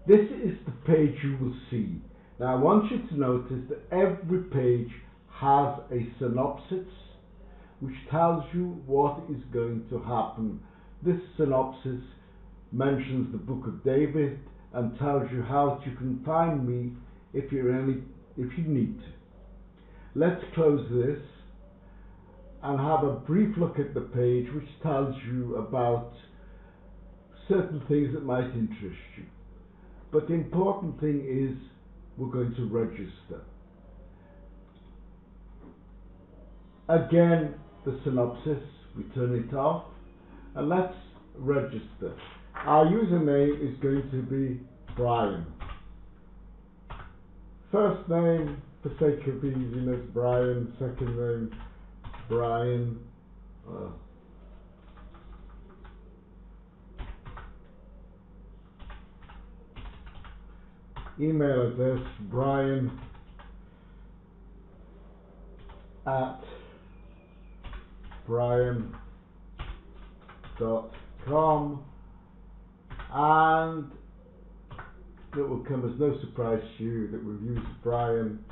This is the page you will see. Now I want you to notice that every page has a synopsis which tells you what is going to happen. This synopsis mentions the book of David and tells you how you can find me if you need to. Let's close this and have a brief look at the page which tells you about certain things that might interest you. But the important thing is we're going to register. Again, the synopsis, we turn it off and let's register. Our username is going to be Brian. First name, for sake of easiness, Brian. Second name, Brian. Email address, brian@brian.com, and it will come as no surprise to you that we've used Brian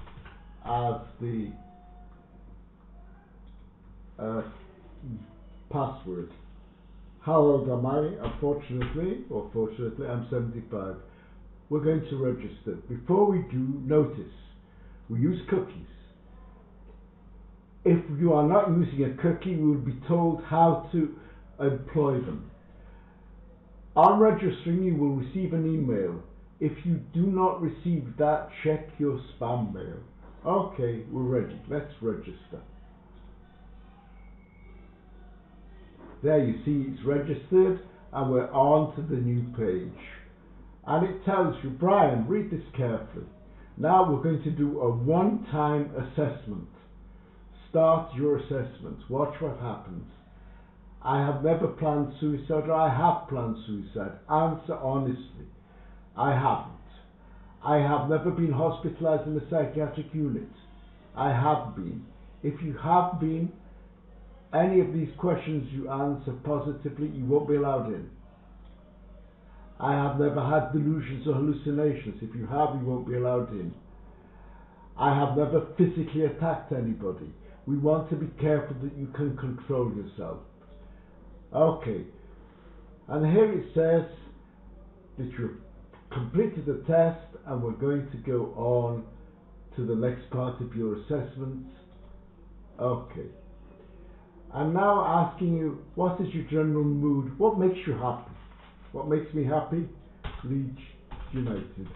as the password. How old am I? Unfortunately, or fortunately, I'm 75. We're going to register. Before we do, notice we use cookies. If you are not using a cookie, you will be told how to employ them. On registering, you will receive an email. If you do not receive that, check your spam mail. Okay, we're ready. Let's register. There you see it's registered and we're on to the new page. And it tells you, Brian, read this carefully. Now we're going to do a one-time assessment. Start your assessment. Watch what happens. I have never planned suicide, or I have planned suicide. Answer honestly. I haven't. I have never been hospitalized in a psychiatric unit. I have been. If you have been, any of these questions you answer positively, you won't be allowed in. I have never had delusions or hallucinations. If you have, you won't be allowed in. I have never physically attacked anybody. We want to be careful that you can control yourself. Okay. And here it says that you've completed the test and we're going to go on to the next part of your assessment. Okay. I'm now asking you, what is your general mood? What makes you happy? What makes me happy? Leeds United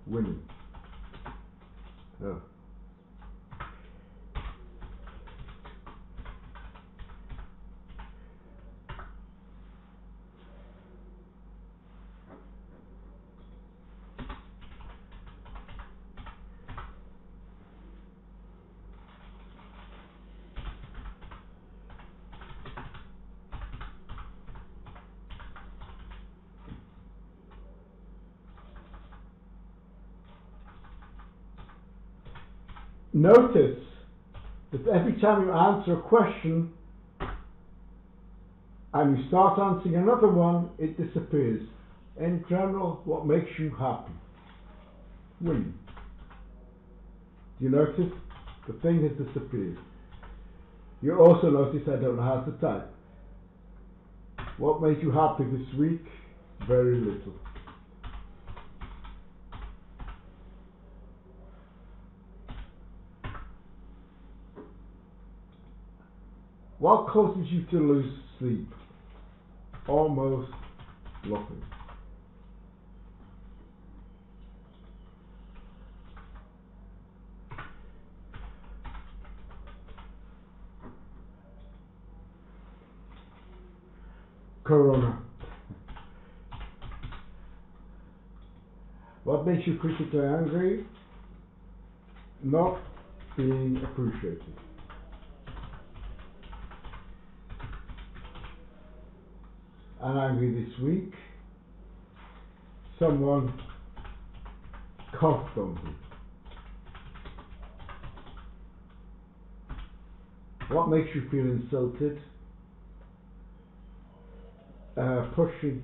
winning. Oh. Notice that every time you answer a question and you start answering another one, it disappears. In general, what makes you happy? Winning. Do you notice? The thing has disappeared. You also notice I don't know how to type. What made you happy this week? Very little. What causes you to lose sleep? Almost nothing. Corona. What makes you critically angry? Not being appreciated. I'm angry this week. Someone coughed on me. What makes you feel insulted? Pushing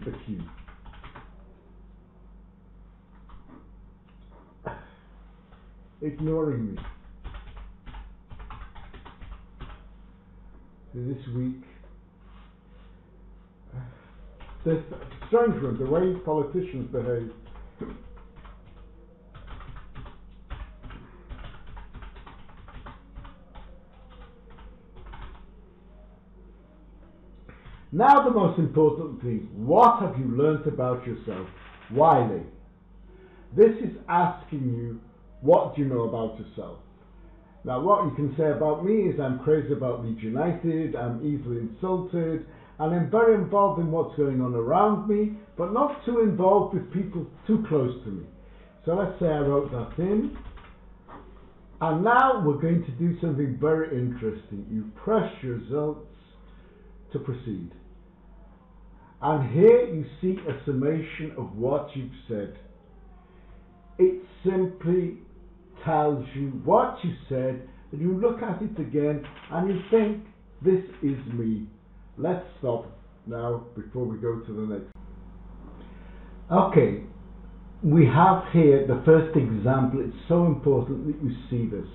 the queue. Ignoring me. So this week, this strange one, the way politicians behave. Now the most important thing, what have you learnt about yourself? Wiley. This is asking you, what do you know about yourself? Now what you can say about me is I'm crazy about Leeds United, I'm easily insulted, and I'm very involved in what's going on around me, but not too involved with people too close to me. So let's say I wrote that in. And now we're going to do something very interesting. You press your results to proceed. And here you see a summation of what you've said. It simply tells you what you said, and you look at it again and you think, this is me. Let's stop now before we go to the next. Okay, we have here the first example. It's so important that you see this.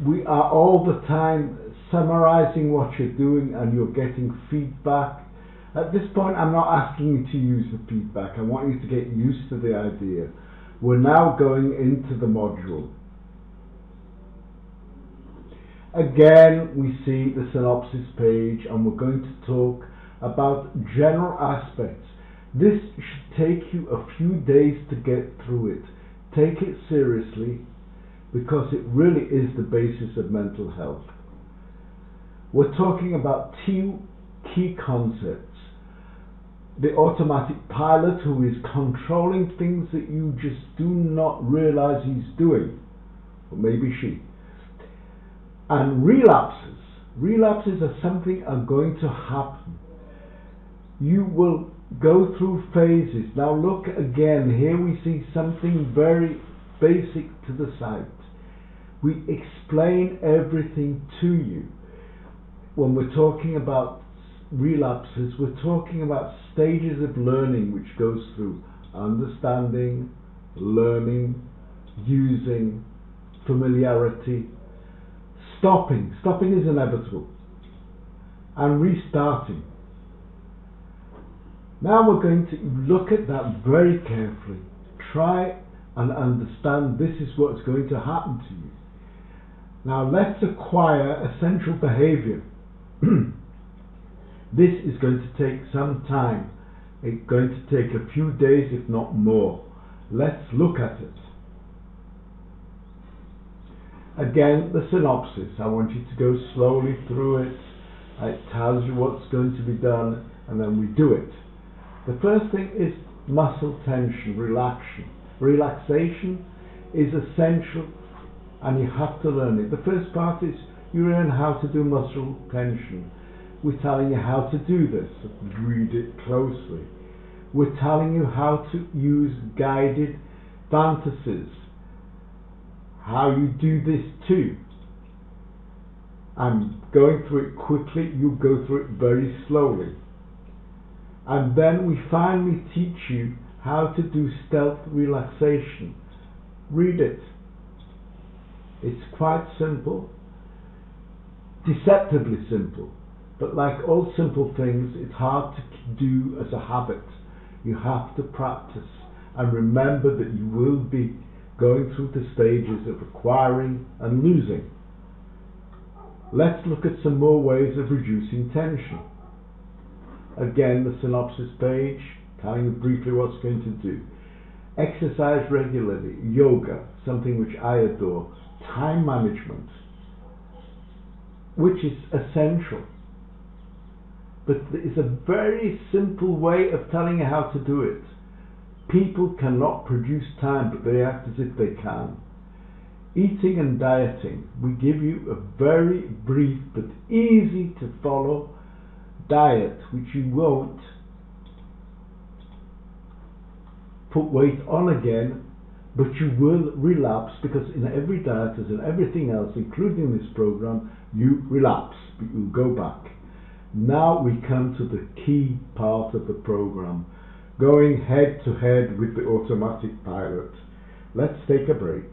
We are all the time summarizing what you're doing and you're getting feedback. At this point, I'm not asking you to use the feedback. I want you to get used to the idea. We're now going into the module. Again, we see the synopsis page and we're going to talk about general aspects. This should take you a few days to get through it. Take it seriously because it really is the basis of mental health. We're talking about two key concepts. The automatic pilot who is controlling things that you just do not realize he's doing, or maybe she. And relapses. Relapses are something are going to happen. You will go through phases. Now look again, here we see something very basic to the site. We explain everything to you. When we're talking about relapses, we're talking about stages of learning which goes through understanding, learning, using, familiarity, stopping is inevitable, and restarting. Now we're going to look at that very carefully. Try and understand this is what's going to happen to you. Now let's acquire essential behavior. This is going to take some time. It's going to take a few days, if not more. Let's look at it. Again, the synopsis. I want you to go slowly through it. It tells you what's going to be done, and then we do it. The first thing is muscle tension, relaxation is essential, and you have to learn it. The first part is you learn how to do muscle tension. We're telling you how to do this. Read it closely. We're telling you how to use guided fantasies. How you do this too. I'm going through it quickly, you go through it very slowly. And then we finally teach you how to do stealth relaxation. Read it. It's quite simple, deceptively simple. But like all simple things, it's hard to do as a habit. You have to practice and remember that you will be going through the stages of acquiring and losing. Let's look at some more ways of reducing tension. Again, the synopsis page, telling you briefly what's going to do. Exercise regularly, yoga, something which I adore, time management, which is essential. But it's a very simple way of telling you how to do it. People cannot produce time, but they act as if they can. Eating and dieting. We give you a very brief but easy to follow diet, which you won't put weight on again, but you will relapse, because in every diet, as in everything else, including this program, you relapse, but you'll go back. Now we come to the key part of the program, going head to head with the automatic pilot. Let's take a break.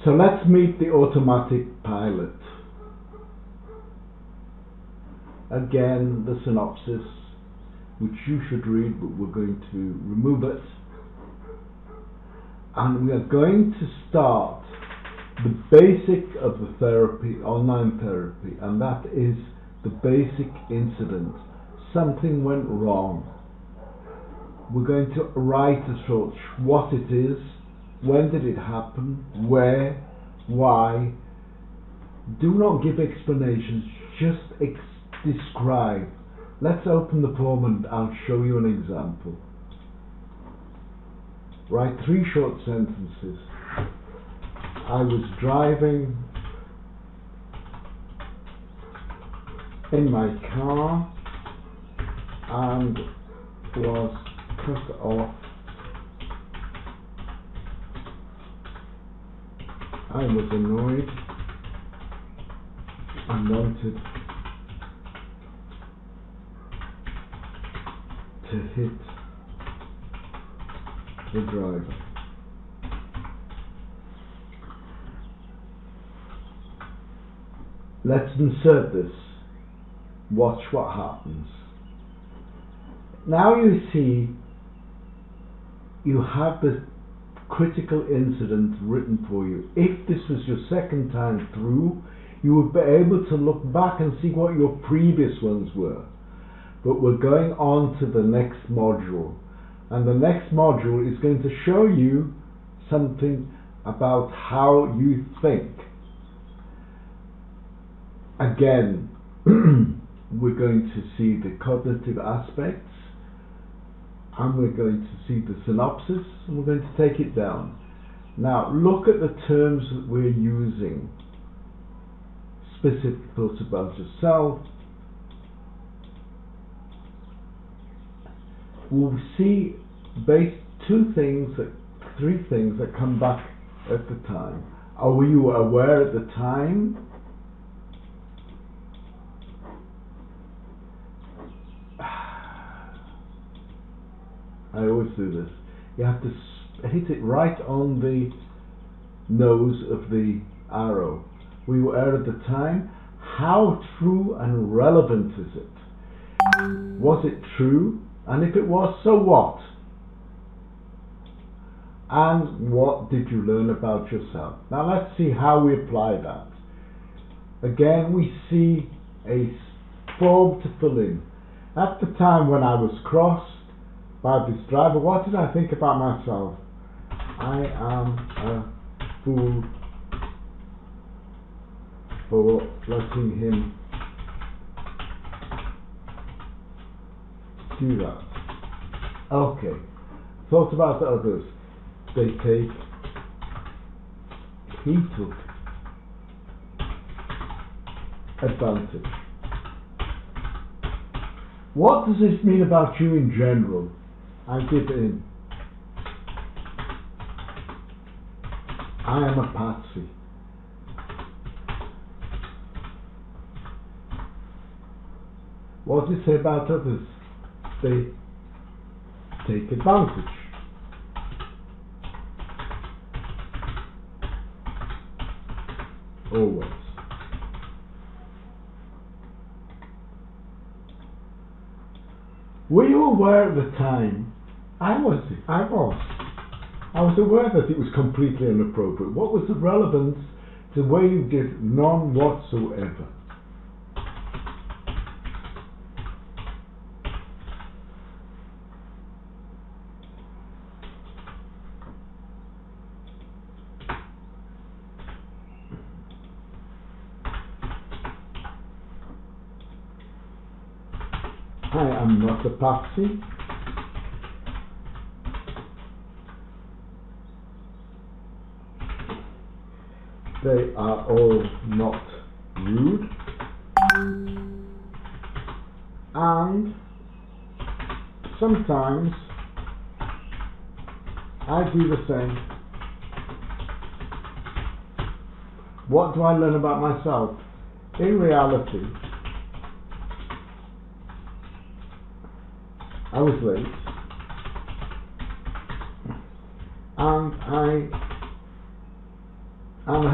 So let's meet the automatic pilot. Again, the synopsis, which you should read, but we're going to remove it. And we are going to start the basic of the therapy, online therapy, and that is the basic incident. Something went wrong. We're going to write as such what it is, when did it happen, where, why. Do not give explanations, just describe. Let's open the form and I'll show you an example. Write 3 short sentences. I was driving in my car and was cut off. I was annoyed and wanted to hit the driver. Let's insert this. Watch what happens. Now you see you have the critical incident written for you. If this was your second time through, you would be able to look back and see what your previous ones were. But we're going on to the next module, and the next module is going to show you something about how you think. Again, we're going to see the cognitive aspects, and we're going to see the synopsis, and we're going to take it down. Now look at the terms that we're using. Specific thoughts about yourself. We'll see three things that come back at the time. Were you aware at the time? I always do this. You have to hit it right on the nose of the arrow. We were aware at the time. How true and relevant is it? Was it true? And if it was, so what? And what did you learn about yourself? Now let's see how we apply that. Again, we see a form to fill in. At the time when I was crossed by this driver, what did I think about myself? I am a fool for letting him do that. Okay. Thought about the others. He took advantage. What does this mean about you in general? I give in. I am a patsy. What does it say about others? They take advantage. Always. Were you aware at the time? I was. I was aware that it was completely inappropriate. What was the relevance to the way you did? None whatsoever. I am not a patsy. They are all not rude. And sometimes I do the same. What do I learn about myself? In reality, I was late, and I am a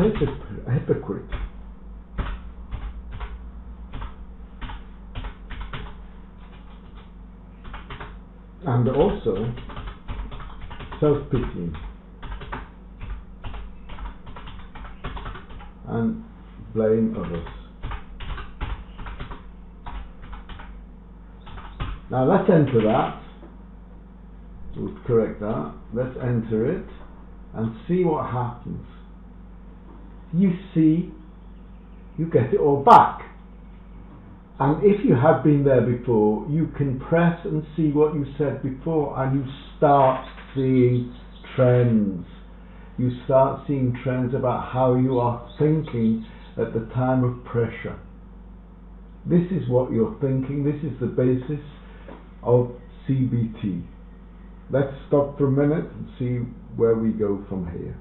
hypocrite. And also self-pitying and blame others. Now let's enter that. We'll correct that. Let's enter it and see what happens. You see, you get it all back. And if you have been there before, you can press and see what you said before, and you start seeing trends. You start seeing trends about how you are thinking at the time of pressure. This is what you're thinking. This is the basis of CBT. Let's stop for a minute and see where we go from here.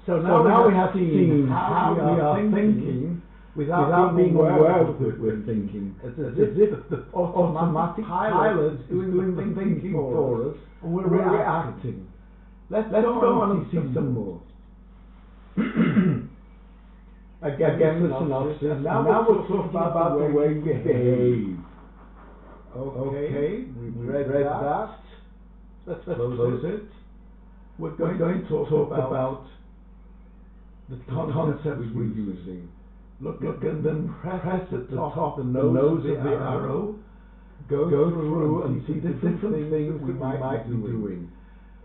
So now we have seen how we are thinking without being aware of what we're thinking. As if the automatic pilot is doing the thinking for us, and we're reacting. Let's go on and see some more. Again, the synopsis. Now we'll talk about the way we behave. Okay, we've read that. Let's close it. We're going to talk about the concepts we're using. Look at them, press at the top, the nose of the arrow, go through and see the different things we might be doing,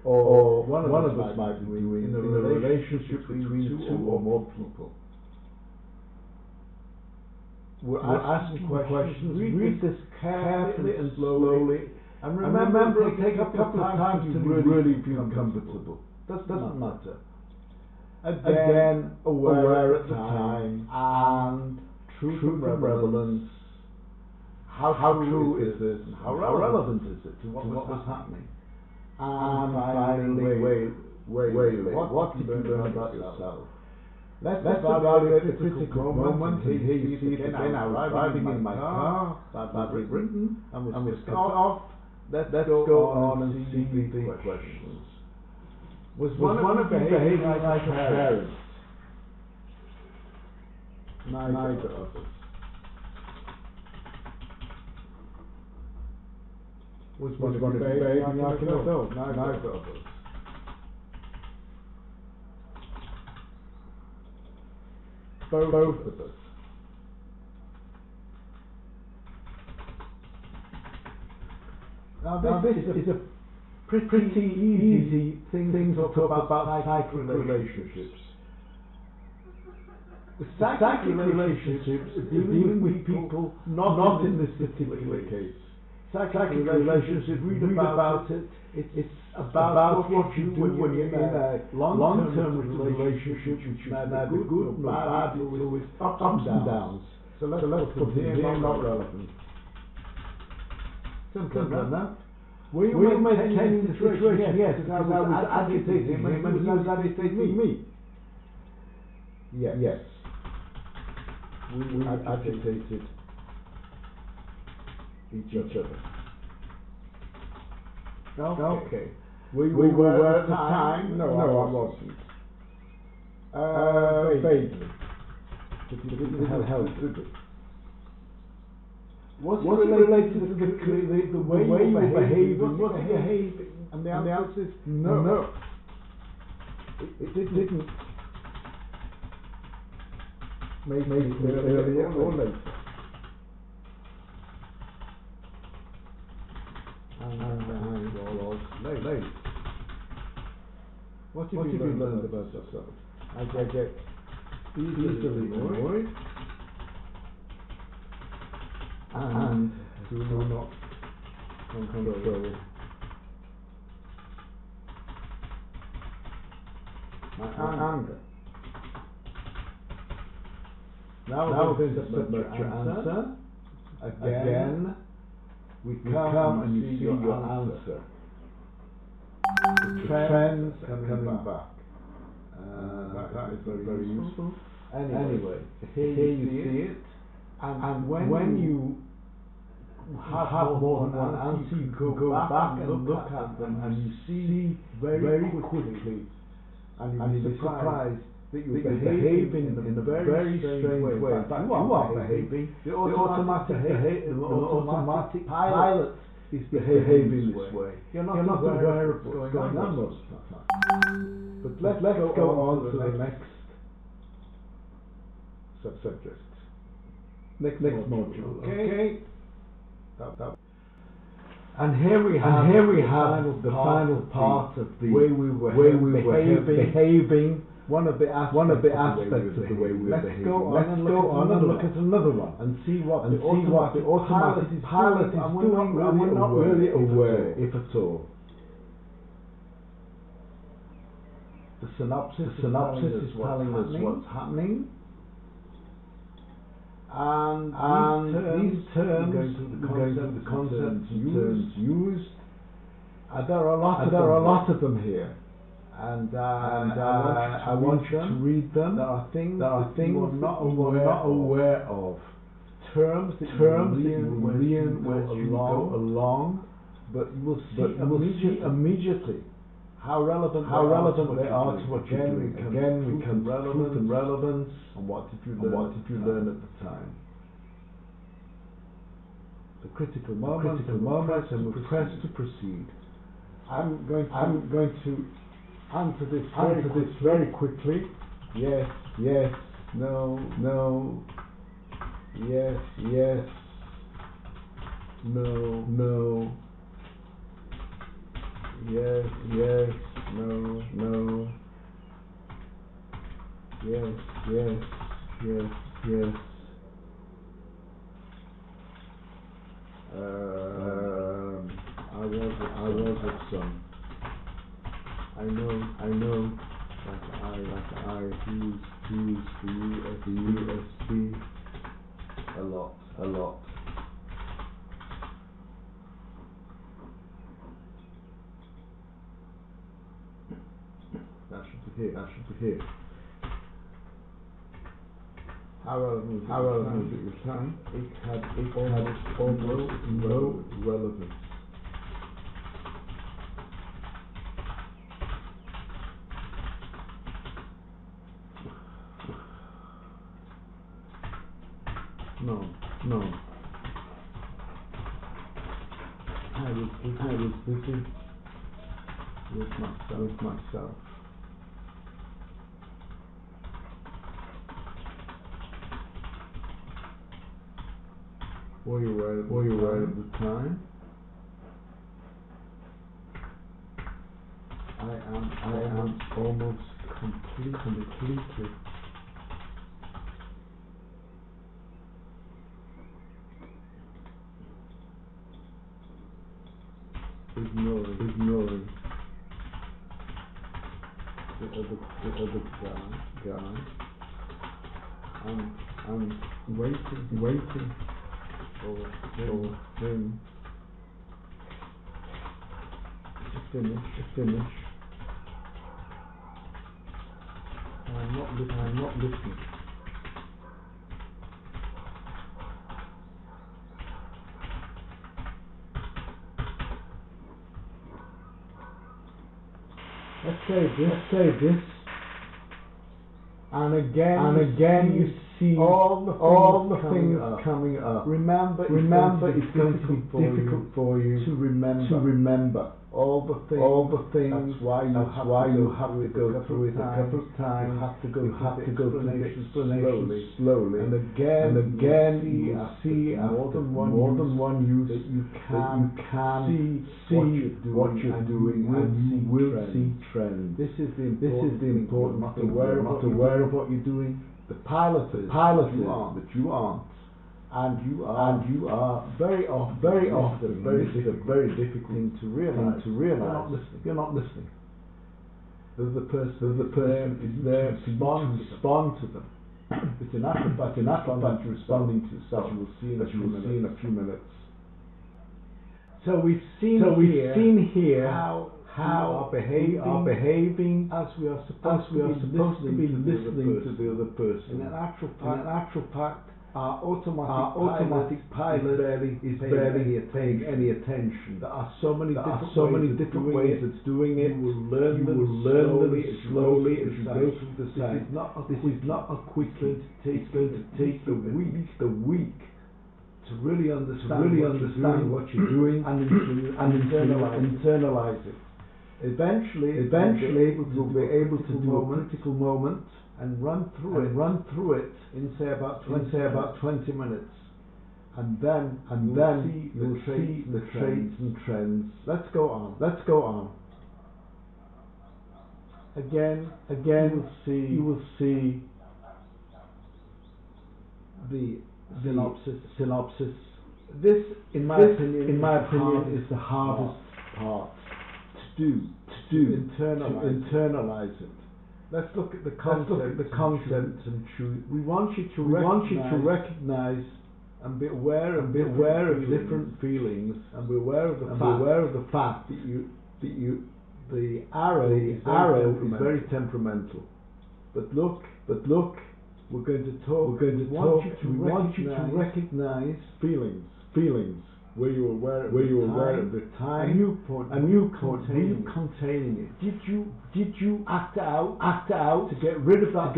or one of us might be doing in a relationship between two or more people. We're asking questions. Read this carefully and slowly, and remember to take a couple of times to really feel comfortable. Doesn't matter. Again, aware at the time, and true to relevance. How true is this, and how relevant is it to what was happening? And finally, what did you learn about yourself? Let's evaluate the critical moment. Here you see it again. I was driving in my car, badly written, and was cut off. Let's go on and see the questions. Was one of you behaving like a parent? Neither of us. Was one of you behaving like an adult? Neither of us. Both of us. Now this is a pretty easy thing to talk about psychic relationships. The psychic relationships are dealing with people not in this particular case. Psychic relationships, read about it. It's about what you do when you're in a long-term relationship, which is neither good nor bad, it's always ups and downs. So let's put it here, not relevant. Simple enough. Were you maintaining the situation? Yes, because I was agitating him and he was agitating me. Yes. We agitated each other. Okay. We were at the time. No, I wasn't. Vaguely. But it didn't help, did it? Was it related to the way you were behaving? Was it behaving? And the answer is no. It didn't. Maybe earlier or later. And I was late. What have you learned about yourself? I get easily annoyed and do not control my anger. Now we're going to submit your answer. Again, we come and you see your answer. The trends are coming back. That is very useful. Anyway, here you see it. And when you have more than one answer, you can go back and look at them, and you see very quickly, and you'll be surprised that you're behaving in a very strange way. In fact, you are behaving. The automatic pilot is behaving this way. You're not aware of what's going on most of the time. But let's go on to the next subject. Next module. Okay. And here we have the final part of the way we were behaving. One of the aspects of the way we were behaving. Let's go on and look at another one and see what the automatic pilot is doing, and we're not really aware, if at all. The synopsis is telling us what's happening. And these terms, we're going through the concepts and terms used. There are a lot of them here. And I want you to read them. There are things you are not aware of. Terms that you will learn as you go along, but you will see immediately how relevant they are to what you're doing. Again, we can truth and relevance, and what did you learn at the time. The critical moment, and we press to proceed. I'm going to answer this very quickly. Yes, no, yes, no, yes, no, yes. I was at some. I know that I use the USB a lot. That should be here. How relevant it was time? It had almost no relevance. No. I was busy with myself. Were you aware at the time? I am almost completely. Ignoring the other guy. I'm waiting for him to finish. I'm not listening. Let's say this, and again you see all the things coming up. Remember, it's going to be difficult for you to remember all the things. That's why you have to go through it a couple of times. You have to go through the explanation slowly. And again you see after more than one use that you can see what you're doing, and you will see trends. This is the important thing. Not aware of what you're doing. The pilot is, but you aren't. And you are very often. This is a very difficult thing to realize. You're not listening. The person is there to respond to them. It's an act of responding to stuff you will see in a few minutes. So we've seen here how we are behaving as we are supposed to be listening to the other person. In actual fact, our automatic pilot is barely paying any attention. There are so many different ways it's doing it. You will learn them slowly as you go through the site. This is not a quick thing. It's going to take the week to really understand what you're doing and internalize it. Eventually you'll be able to do a critical moment and run through it in say about 20 minutes, and then you'll see the traits and trends. Let's go on. Again, you will see the synopsis. This, in my opinion, is the hardest part to internalize it. Let's look at the concept and truth. We want you to recognize and be aware of different feelings, and be aware of the fact that the arrow is very temperamental. But look, we're going to talk. We want you to recognize feelings. Were you aware of the time? A new point. Were you containing it? Did you act out to get rid of that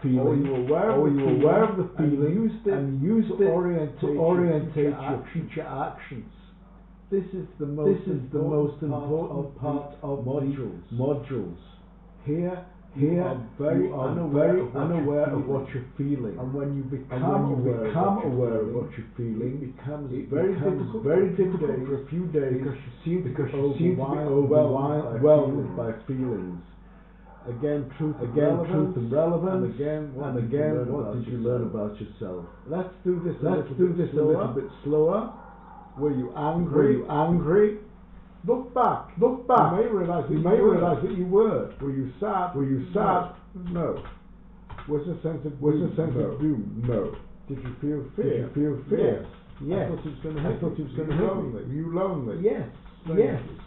feeling? Or you were aware of the feeling and used it to orientate your future actions? This is the most important part of modules. Here you are very unaware of what you're feeling, and when you become aware of what you're feeling, it becomes very difficult for a few days because you seem to be overwhelmed by feelings. Again, truth and relevance, and again, what did you learn about yourself? Let's do this a little bit slower. Were you angry? Look back. You may realize that you were. Were you sad? No. Was a sense of doom? No. Did you feel fear? Yes. I thought it was going to hit me. Were you lonely? Yes.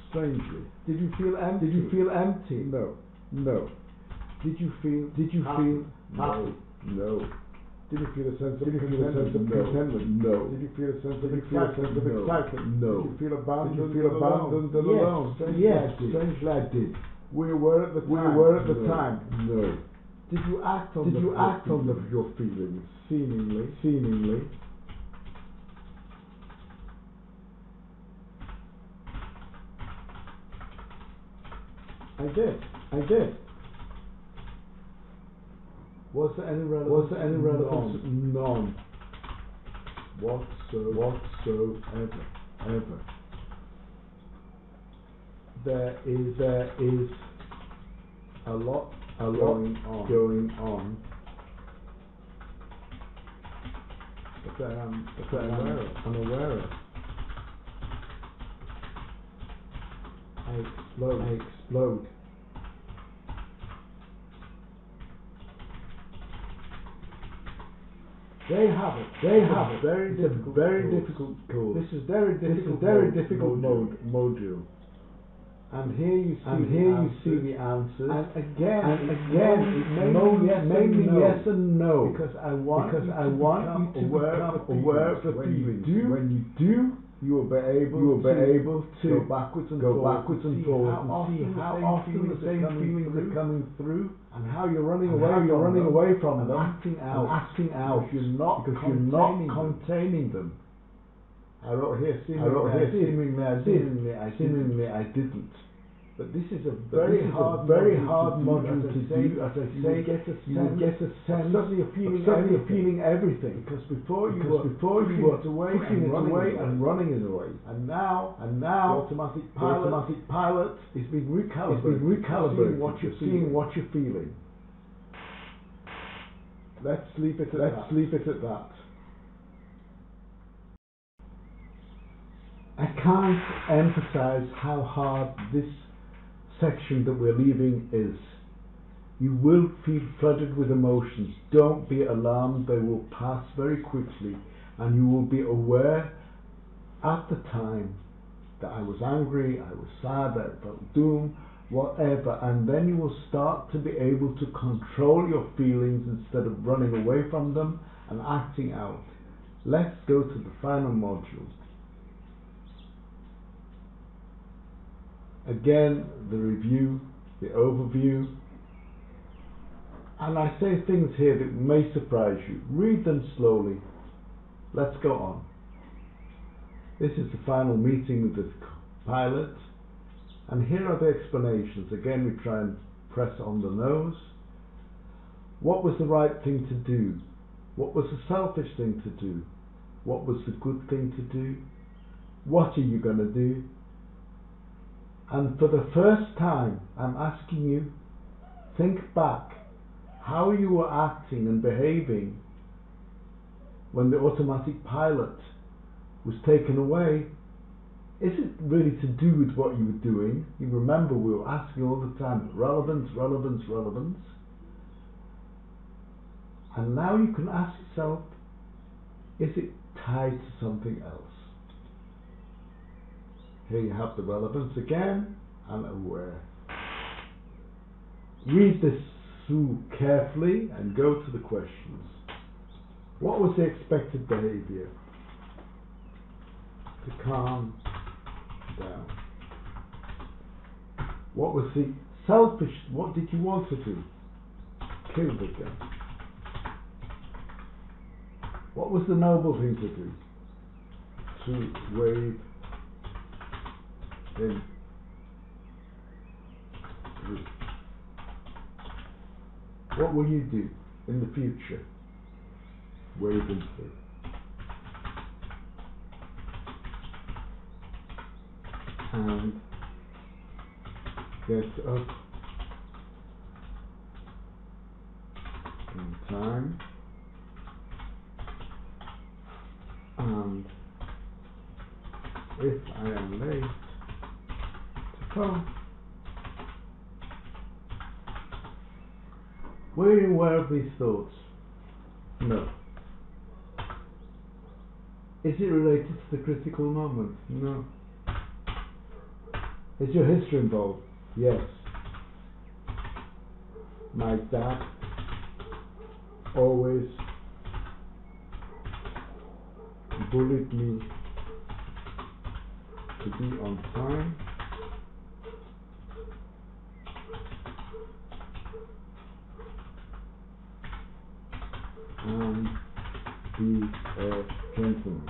Strangely. Did you feel empty? No. Did you feel happy? No. Did you feel a sense of contentment? No. Did you feel a sense of excitement? No. Did you feel abandoned and alone? Strangely I did. Were you aware at the time? No. Did you act on your feelings? Seemingly. I did. Was there any relevance? None. Whatsoever. There is a lot going on. But I'm aware of. I explode. They have it. Very difficult course. This is very difficult module. And here you see the answers. And again, it may be yes and no. Because I want you to become aware of the feelings. When you do, you will be able to go backwards and forwards and see how often the same feelings are coming through, and how you're running away from them, acting out because you're not containing them. I wrote here seemingly I didn't. But this is a very hard module to do. As I say, you will get a sense of suddenly feeling everything. Because before you were pushing it away and running it away. And now the automatic pilot is being recalibrated. What you're feeling. Let's leave it at that. I can't emphasize how hard this section that we're leaving is. You will feel flooded with emotions. Don't be alarmed, they will pass very quickly, and you will be aware at the time that I was angry, I was sad, I felt doom, whatever, and then you will start to be able to control your feelings instead of running away from them and acting out. Let's go to the final module. Again, the review, the overview, and I say things here that may surprise you. Read them slowly. Let's go on. This is the final meeting with the pilot, and here are the explanations. Again, we try and press on the nose. What was the right thing to do? What was the selfish thing to do? What was the good thing to do? What are you going to do? And for the first time, I'm asking you, think back how you were acting and behaving when the automatic pilot was taken away. Is it really to do with what you were doing? You remember we were asking all the time, relevance, relevance, relevance. And now you can ask yourself, is it tied to something else? Here you have the relevance again, and aware. Read this through carefully and go to the questions. What was the expected behavior? To calm down. What was the selfish, what did you want to do? Kill the guy. What was the noble thing to do? To wave him through. What will you do in the future? Wave him through. And get up in time, and if I am late to come, were you aware of these thoughts? No. Is it related to the critical moment? No. Is your history involved? Yes. My dad always bullied me to be on time. And be a gentleman.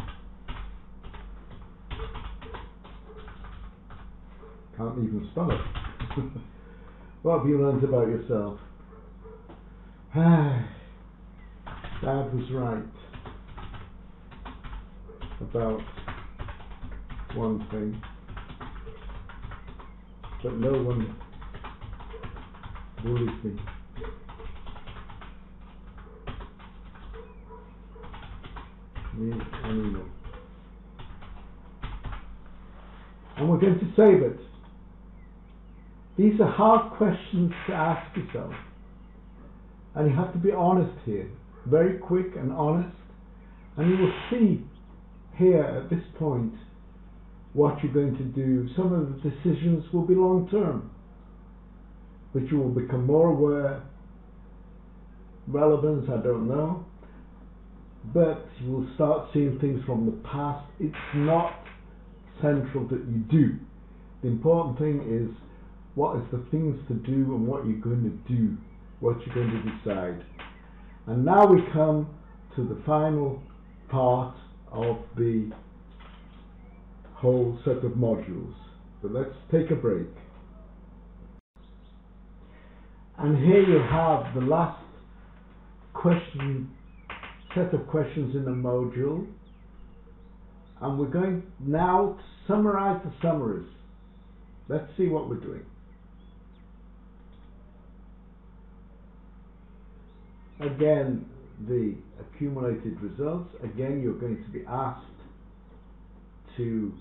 Can't even spell it. What have you learnt about yourself? Dad was right about one thing, but no one bullied me. Me anymore. And we're going to save it. These are hard questions to ask yourself, and you have to be honest here, very quick and honest, and you will see here at this point what you're going to do. Some of the decisions will be long term, but you will become more aware. Relevance, I don't know, but you will start seeing things from the past. It's not central that you do. The important thing is what is the things to do and what you're going to do, what you're going to decide. And now we come to the final part of the whole set of modules. But let's take a break. And here you have the last set of questions in the module. And we're going now to summarize the summaries. Let's see what we're doing. Again, the accumulated results. Again, you're going to be asked to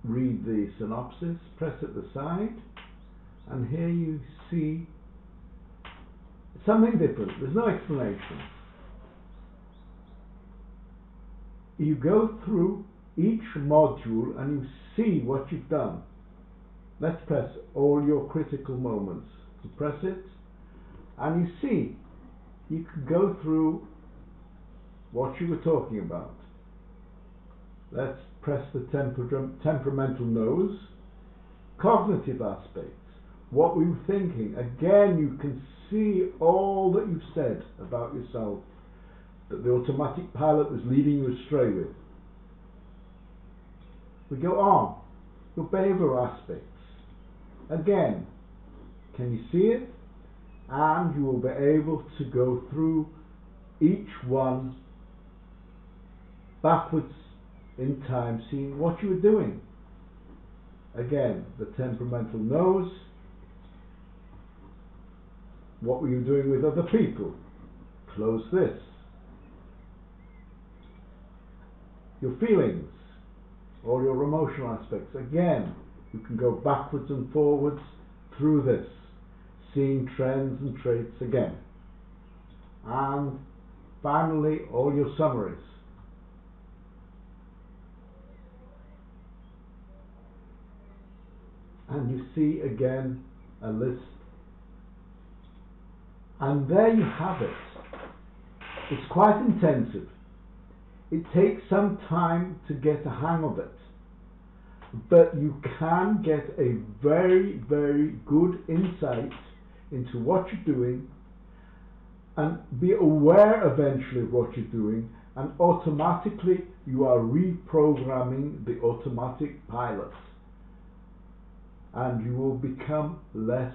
read the synopsis, press at the side, and here you see something different. There's no explanation. You go through each module and you see what you've done. Let's press all your critical moments. You press it and you see, you can go through what you were talking about. Let's press the temperamental nose, cognitive aspects, what we were thinking. Again, you can see all that you've said about yourself, that the automatic pilot was leading you astray with. We go on, your behavioral aspects. Again, can you see it? And you will be able to go through each one backwards in time, seeing what you were doing. Again, the temperamental nose, what were you doing with other people? Close this. Your feelings, all your emotional aspects. Again, you can go backwards and forwards through this, seeing trends and traits again. And finally, all your summaries. And you see again a list. And there you have it. It's quite intensive. It takes some time to get a hang of it. But you can get a very, very good insight into what you're doing and be aware eventually of what you're doing, and automatically you are reprogramming the automatic pilot and you will become less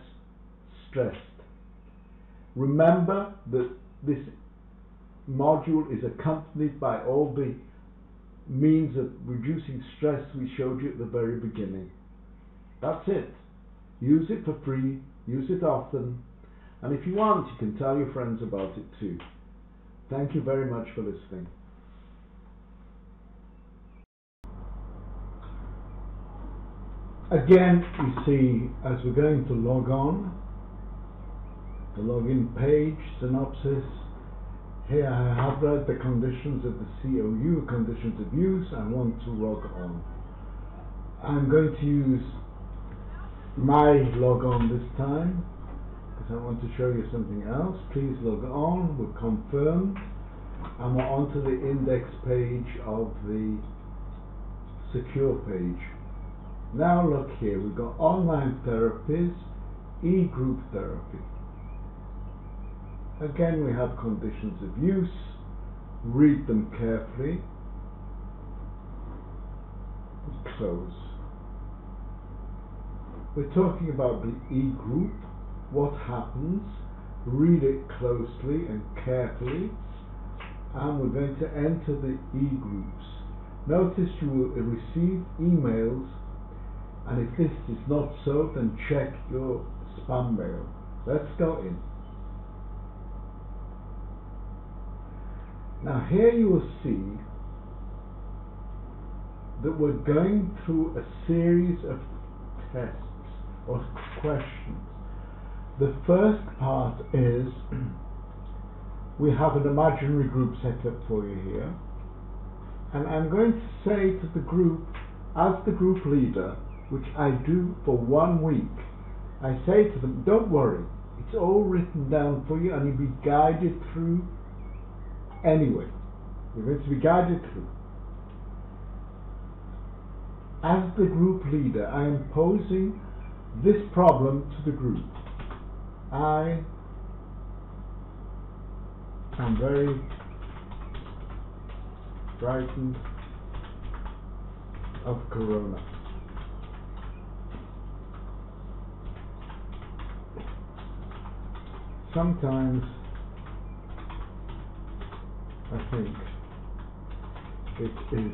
stressed. Remember that this module is accompanied by all the means of reducing stress we showed you at the very beginning. That's it. Use it for free, use it often, and if you want, you can tell your friends about it too. Thank you very much for listening. Again, you see, as we're going to log on, the login page, synopsis, here I have read the conditions of the COU, conditions of use, and want to log on. I'm going to use my log on this time, because I want to show you something else. Please log on, we're confirmed, and we're onto the index page of the secure page. Now look here, we've got online therapies, Egroup therapy. Again, we have conditions of use. Read them carefully. Close. We're talking about the Egroup, what happens. Read it closely and carefully, and we're going to enter the Egroups. Notice you will receive emails, and if this is not so, then check your spam mail. Let's go in. Now here you will see that we're going through a series of tests or questions. The first part is we have an imaginary group set up for you here, and I'm going to say to the group, as the group leader, which I do for 1 week, I say to them, don't worry, it's all written down for you and you'll be guided through anyway. You're going to be guided through. As the group leader, I am posing this problem to the group. I am very frightened of corona. Sometimes I think it is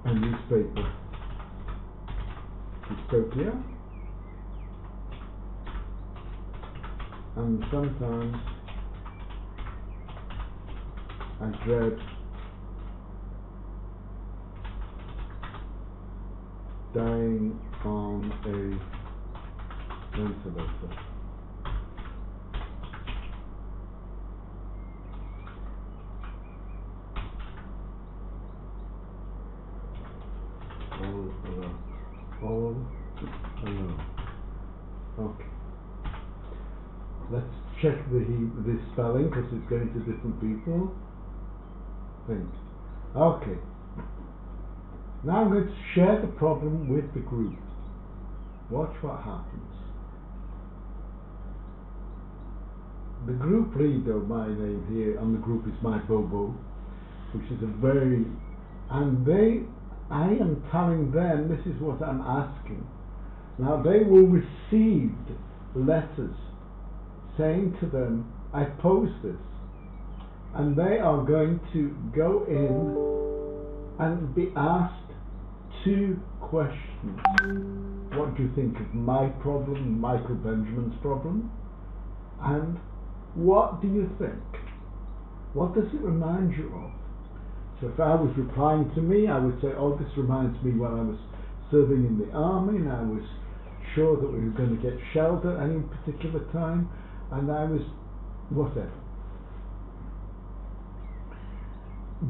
a newspaper dystopia, and sometimes I dread dying on a ventilator. All alone. Okay. Let's check the spelling because it's going to different people. Think. Okay. Now I'm going to share the problem with the group. Watch what happens. The group leader, my name here on the group is my Bobo, which is I am telling them this is what I'm asking. Now they will receive letters saying to them, I pose this, and they are going to go in and be asked 2 questions. What do you think of my problem, Michael Benjamin's problem? And what do you think? What does it remind you of? So if I was replying to me, I would say, oh, this reminds me when I was serving in the army and I was sure that we were going to get shelled at any particular time, and I was whatever.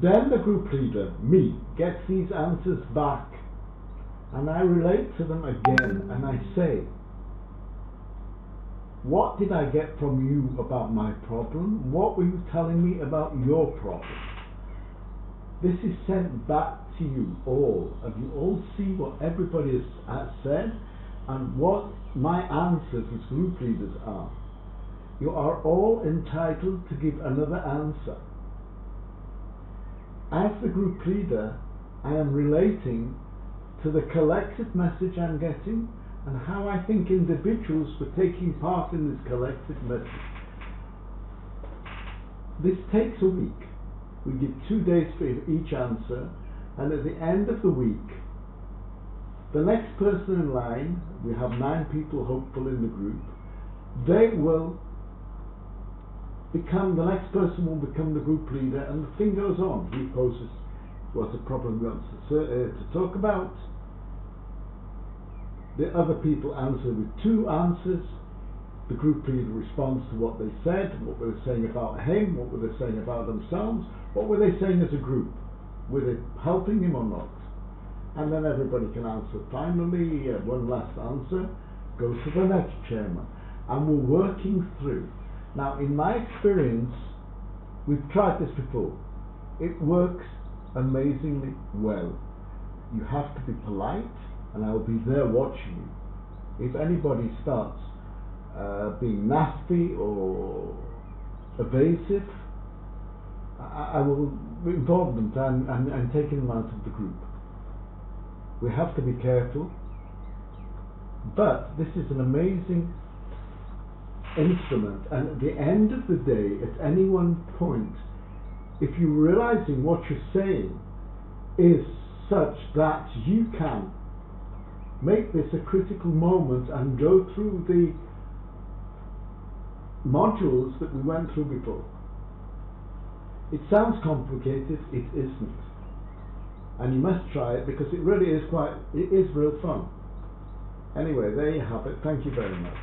Then the group leader, me, gets these answers back, and I relate to them again, and I say, what did I get from you about my problem? What were you telling me about your problem? This is sent back to you all, and you all see what everybody has said and what my answers as group leaders are. You are all entitled to give another answer. As the group leader, I am relating to the collective message I'm getting and how I think individuals were taking part in this collective message. This takes a week. We give 2 days for each answer, and at the end of the week, the next person in line, we have 9 people hopeful in the group, the next person will become the group leader, and the thing goes on. He poses what a problem he wants to talk about. The other people answer with 2 answers. The group leader responds to what they said, what were they saying about him, what were they saying about themselves, what were they saying as a group, were they helping him or not? And then everybody can answer. Finally, one last answer goes to the next chairman, and we're working through. Now, in my experience, we've tried this before. It works amazingly well. You have to be polite, and I'll be there watching you. If anybody starts being nasty or evasive, I will involve them and take them out of the group. We have to be careful, but this is an amazing instrument, and at the end of the day, at any one point, if you're realizing what you're saying is such that you can make this a critical moment and go through the modules that we went through before. It sounds complicated, it isn't. And you must try it because it really is it is real fun. Anyway, there you have it. Thank you very much.